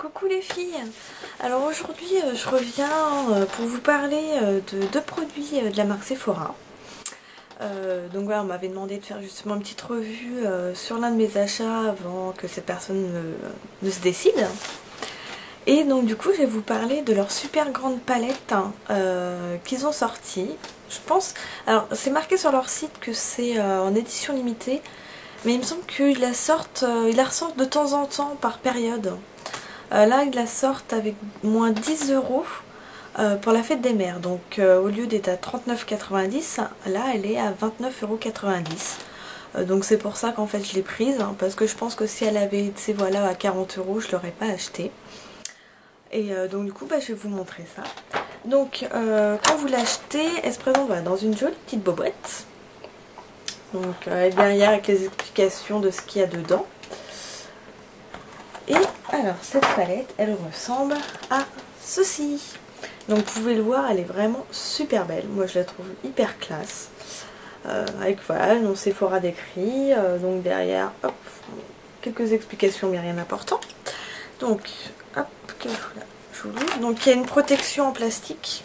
Coucou les filles. Alors aujourd'hui je reviens pour vous parler de deux produits de la marque Sephora. Donc voilà, on m'avait demandé de faire justement une petite revue sur l'un de mes achats avant que cette personne ne se décide. Et donc du coup je vais vous parler de leur super grande palette qu'ils ont sortie. Je pense, alors c'est marqué sur leur site que c'est en édition limitée, mais il me semble qu'ils la ressortent de temps en temps par période. Là ils la sortent avec moins 10 € pour la fête des mères. Donc au lieu d'être à 39,90 €, là elle est à 29,90 €. Donc c'est pour ça qu'en fait je l'ai prise, parce que je pense que si elle avait été voilà, à 40 € je l'aurais pas acheté. Et donc du coup je vais vous montrer ça. Donc quand vous l'achetez, elle se présente voilà, dans une jolie petite boîte. Donc derrière avec les explications de ce qu'il y a dedans. Et alors cette palette elle ressemble à ceci. Donc vous pouvez le voir, elle est vraiment super belle. Moi je la trouve hyper classe. Avec voilà, non Sephora décrit. Donc derrière, hop, quelques explications mais rien d'important. Donc hop, je vous l'ouvre. Donc il y a une protection en plastique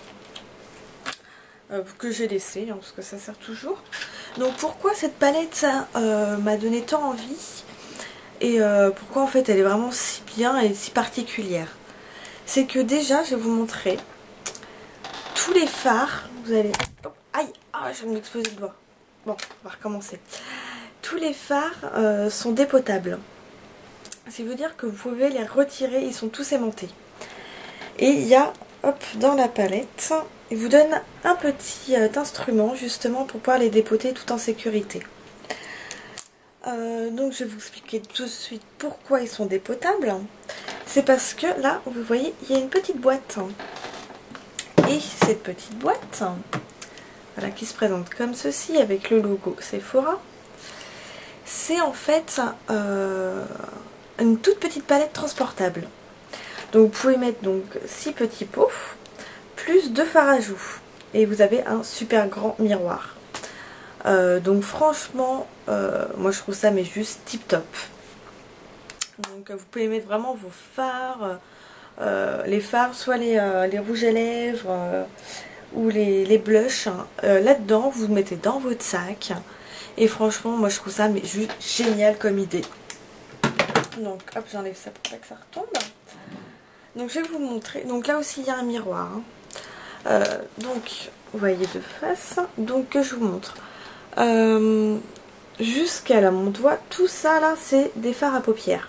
que j'ai laissée parce que ça sert toujours. Donc pourquoi cette palette m'a donné tant envie et pourquoi en fait elle est vraiment si bien et si particulière. C'est que déjà je vais vous montrer tous les fards. Vous allez... Oh, aïe, ah, je viens de m'exploser le doigt. Bon, on va recommencer. Tous les fards sont dépotables. Ça veut dire que vous pouvez les retirer, ils sont tous aimantés. Et il y a, hop, dans la palette, il vous donne un petit instrument justement pour pouvoir les dépoter tout en sécurité. Donc je vais vous expliquer tout de suite pourquoi ils sont dépotables. C'est parce que là, vous voyez, il y a une petite boîte. Et cette petite boîte, voilà, qui se présente comme ceci avec le logo Sephora, c'est en fait une toute petite palette transportable. Donc vous pouvez mettre donc 6 petits pots plus 2 fards à joues et vous avez un super grand miroir. Donc franchement moi je trouve ça mais juste tip top. Donc vous pouvez mettre vraiment vos fards, les fards, soit les rouges à lèvres ou les blushs là-dedans, vous mettez dans votre sac et franchement moi je trouve ça mais juste génial comme idée. Donc hop, j'enlève ça pour pas que ça retombe. Donc je vais vous montrer, donc là aussi il y a un miroir donc vous voyez de face, donc que je vous montre jusqu'à là mon doigt, tout ça là c'est des fards à paupières.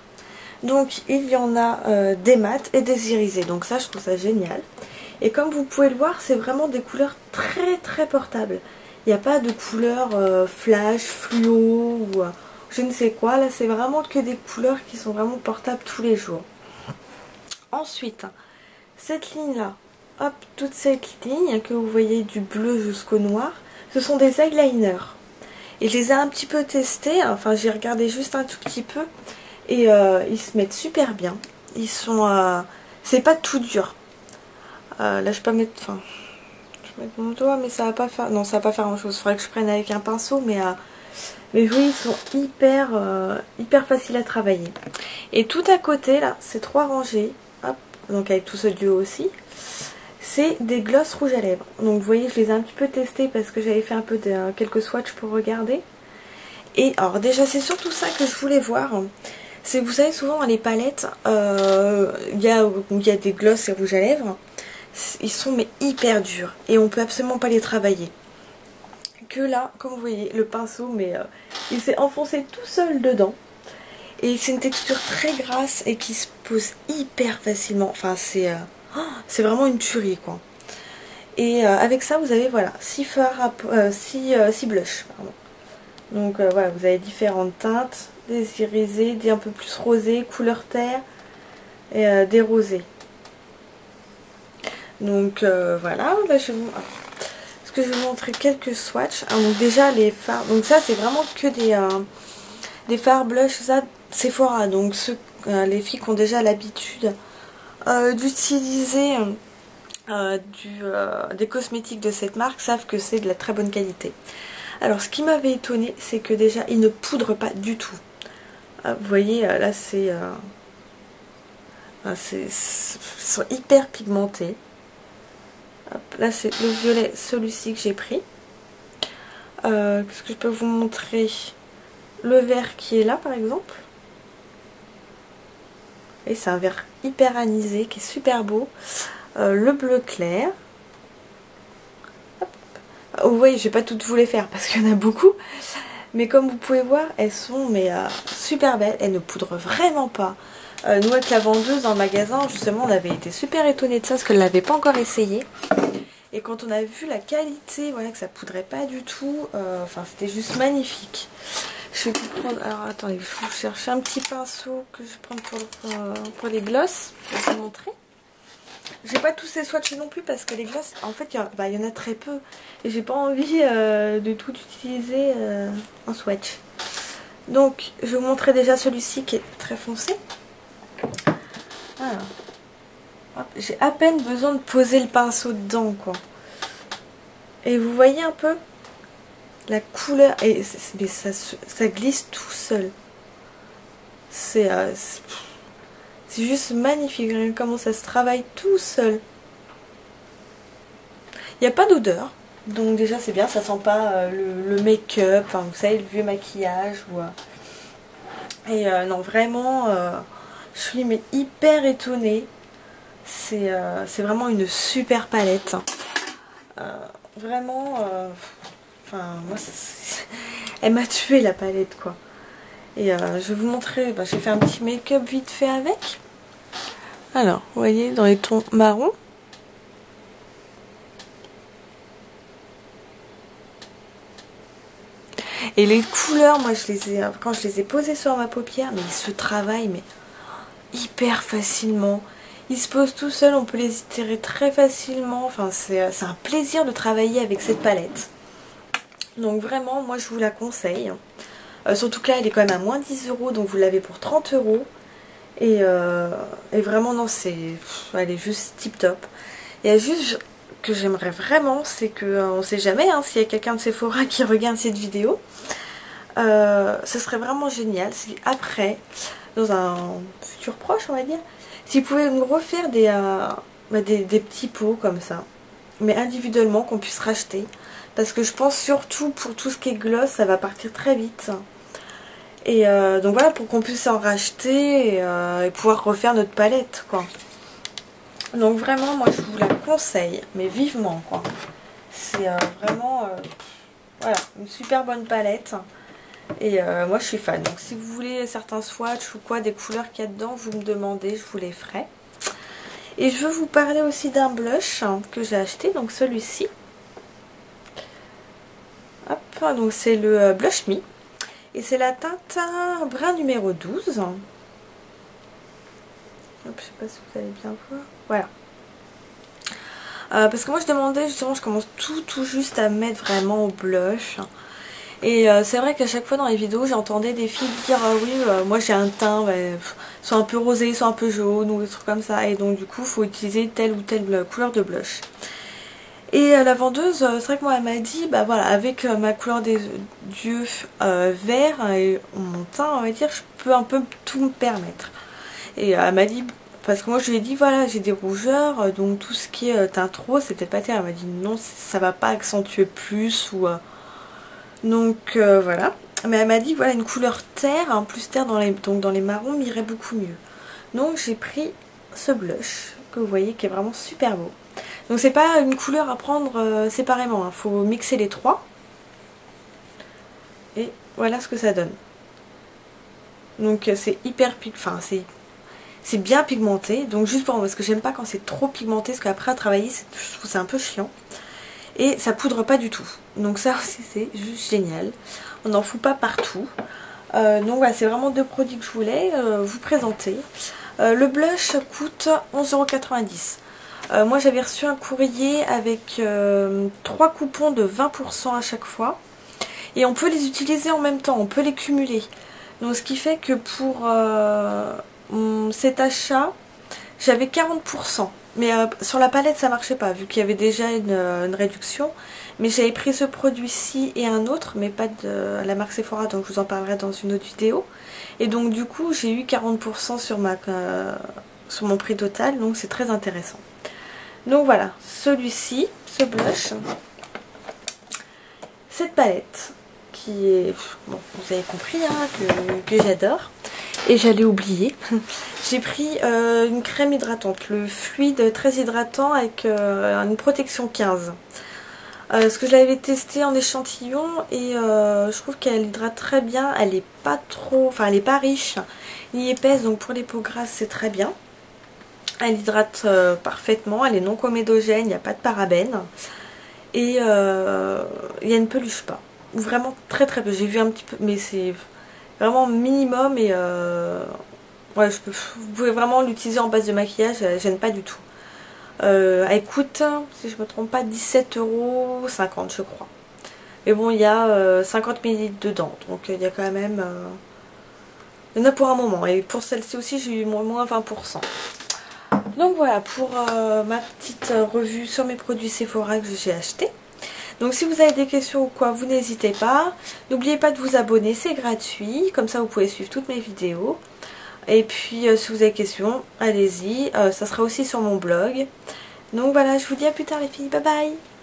Donc il y en a des mats et des irisés, donc ça je trouve ça génial. Et comme vous pouvez le voir, c'est vraiment des couleurs très très portables. Il n'y a pas de couleurs flash, fluo ou je ne sais quoi. Là c'est vraiment que des couleurs qui sont vraiment portables tous les jours. Ensuite, cette ligne là, hop, toute cette ligne que vous voyez du bleu jusqu'au noir, ce sont des eyeliners. Et je les ai un petit peu testés, enfin j'ai regardé juste un tout petit peu. Et ils se mettent super bien. Ils sont... c'est pas tout dur. Là je peux mettre... Enfin... Je vais mettre mon doigt mais ça va pas faire... Non ça va pas faire grand chose. Il faudrait que je prenne avec un pinceau mais... Mais oui, ils sont hyper faciles à travailler. Et tout à côté là, c'est 3 rangées. Hop, donc avec tout ce duo aussi. C'est des glosses rouges à lèvres. Donc vous voyez, je les ai un petit peu testés parce que j'avais fait un peu de quelques swatchs pour regarder. Et alors déjà c'est surtout ça que je voulais voir. C'est que vous savez souvent dans les palettes, il y a des glosses et rouges à lèvres. Ils sont mais hyper durs et on peut absolument pas les travailler. Que là, comme vous voyez, le pinceau, mais il s'est enfoncé tout seul dedans. Et c'est une texture très grasse et qui se pose hyper facilement. Enfin, c'est vraiment une tuerie, quoi. Et avec ça, vous avez, voilà, 6 blushs. Pardon. Donc, voilà, vous avez différentes teintes. Des irisés, des un peu plus rosés, couleur terre. Et des rosés. Donc, voilà, là, je vais vous montrer quelques swatchs. Donc déjà les fards, donc ça c'est vraiment que des fards blush, ça Sephora, donc les filles qui ont déjà l'habitude d'utiliser des cosmétiques de cette marque savent que c'est de la très bonne qualité. Alors ce qui m'avait étonné, c'est que déjà ils ne poudrent pas du tout. Vous voyez là c'est Ils sont hyper pigmentés. Hop, là c'est le violet, celui-ci que j'ai pris. Qu'est-ce que je peux vous montrer? Le vert qui est là par exemple. Et c'est un vert hyper anisé qui est super beau. Le bleu clair. Hop. Vous voyez, je vais pas toutes vous les faire parce qu'il y en a beaucoup. Mais comme vous pouvez voir, elles sont super belles. Elles ne poudrent vraiment pas. Nous avec la vendeuse dans le magasin, justement, on avait été super étonnés de ça parce qu'elle ne l'avait pas encore essayé. Et quand on a vu la qualité, voilà, que ça poudrait pas du tout, enfin c'était juste magnifique. Je vais vous prendre, alors attendez, il faut chercher un petit pinceau que je prends pour les glosses, je vais vous montrer. J'ai pas tous ces swatchs non plus parce que les glosses, en fait, il y en a très peu. Et j'ai pas envie de tout utiliser en swatch. Donc, je vais vous montrer déjà celui-ci qui est très foncé. Alors, j'ai à peine besoin de poser le pinceau dedans, quoi. Et vous voyez un peu la couleur, et mais ça glisse tout seul. C'est juste magnifique, regardez comment ça se travaille tout seul. Il n'y a pas d'odeur, donc déjà c'est bien, ça sent pas le make-up, enfin, vous savez, le vieux maquillage. Et non, vraiment, je suis mais hyper étonnée. C'est vraiment une super palette. Vraiment, enfin, moi, elle m'a tué la palette, quoi. Et je vais vous montrer, j'ai fait un petit make-up vite fait avec. Alors, vous voyez, dans les tons marron. Et les couleurs, moi, quand je les ai posées sur ma paupière, mais ils se travaillent, mais hyper facilement. Ils se posent tout seuls, on peut les étirer très facilement. Enfin, c'est un plaisir de travailler avec cette palette. Donc vraiment, moi je vous la conseille. Surtout que là, elle est quand même à moins 10 €, donc vous l'avez pour 30 €. Et vraiment, non, elle est juste tip top. Il y a juste que j'aimerais vraiment, c'est que, on sait jamais, hein, s'il y a quelqu'un de Sephora qui regarde cette vidéo. Ce serait vraiment génial si après, dans un futur proche, on va dire, si vous pouvez nous refaire des petits pots comme ça, mais individuellement, qu'on puisse racheter. Parce que je pense surtout pour tout ce qui est gloss, ça va partir très vite. Et donc voilà, pour qu'on puisse en racheter et pouvoir refaire notre palette, quoi. Donc vraiment, moi je vous la conseille, mais vivement, quoi. C'est vraiment voilà, une super bonne palette. Et moi je suis fan. Donc si vous voulez certains swatchs ou quoi, des couleurs qu'il y a dedans, vous me demandez, je vous les ferai. Et je veux vous parler aussi d'un blush que j'ai acheté, donc celui-ci. Hop, donc c'est le Blush Me. Et c'est la teinte brun numéro 12. Hop, je sais pas si vous allez bien voir. Voilà. Parce que moi je demandais justement, je commence tout juste à mettre vraiment au blush. Et c'est vrai qu'à chaque fois dans les vidéos j'entendais des filles dire oui moi j'ai un teint soit un peu rosé, soit un peu jaune ou des trucs comme ça. Et donc du coup il faut utiliser telle ou telle couleur de blush. Et la vendeuse, c'est vrai que moi elle m'a dit, bah voilà, avec ma couleur des yeux vert et mon teint, on va dire, je peux un peu tout me permettre. Et elle m'a dit, parce que moi je lui ai dit, voilà, j'ai des rougeurs, donc tout ce qui est teinte rose, c'est peut-être pas terrible. Elle m'a dit, non, ça va pas accentuer plus, ou... donc voilà. Mais elle m'a dit, voilà, une couleur terre, hein, plus terre donc dans les marrons, m'irait beaucoup mieux. Donc j'ai pris ce blush, que vous voyez, qui est vraiment super beau. Donc c'est pas une couleur à prendre séparément, il faut mixer les trois. Et voilà ce que ça donne. Donc c'est hyper enfin c'est bien pigmenté. Donc juste pour parce que j'aime pas quand c'est trop pigmenté, parce qu'après à travailler, je trouve c'est un peu chiant. Et ça poudre pas du tout. Donc ça aussi c'est juste génial. On n'en fout pas partout. Donc voilà, c'est vraiment deux produits que je voulais vous présenter. Le blush coûte 11,90 €. Moi j'avais reçu un courrier avec 3 coupons de 20% à chaque fois. Et on peut les utiliser en même temps, on peut les cumuler. Donc ce qui fait que pour cet achat, j'avais 40%. Mais sur la palette ça marchait pas, vu qu'il y avait déjà une réduction. Mais j'avais pris ce produit-ci et un autre, mais pas de la marque Sephora, donc je vous en parlerai dans une autre vidéo. Et donc du coup j'ai eu 40% sur sur mon prix total, donc c'est très intéressant. Donc voilà, celui-ci, ce blush, cette palette qui est, bon, vous avez compris hein, que j'adore. Et j'allais oublier, j'ai pris une crème hydratante, le fluide très hydratant avec une protection 15. Parce que je l'avais testé en échantillon et je trouve qu'elle hydrate très bien. Elle est pas trop, enfin elle est pas riche ni épaisse, donc pour les peaux grasses c'est très bien. Elle hydrate parfaitement, elle est non comédogène, il n'y a pas de parabènes et il y ne peluche pas. Vraiment très très peu. J'ai vu un petit peu, mais c'est vraiment minimum et ouais, vous pouvez vraiment l'utiliser en base de maquillage, elle gêne pas du tout. Elle coûte, si je me trompe pas, 17,50 € je crois. Mais bon, il y a 50 ml dedans, donc il y a quand même... il y en a pour un moment. Et pour celle-ci aussi, j'ai eu moins 20%. Donc voilà, pour ma petite revue sur mes produits Sephora que j'ai achetés. Donc si vous avez des questions ou quoi, vous n'hésitez pas. N'oubliez pas de vous abonner, c'est gratuit. Comme ça, vous pouvez suivre toutes mes vidéos. Et puis si vous avez des questions, allez-y. Ça sera aussi sur mon blog. Donc voilà, je vous dis à plus tard les filles. Bye bye!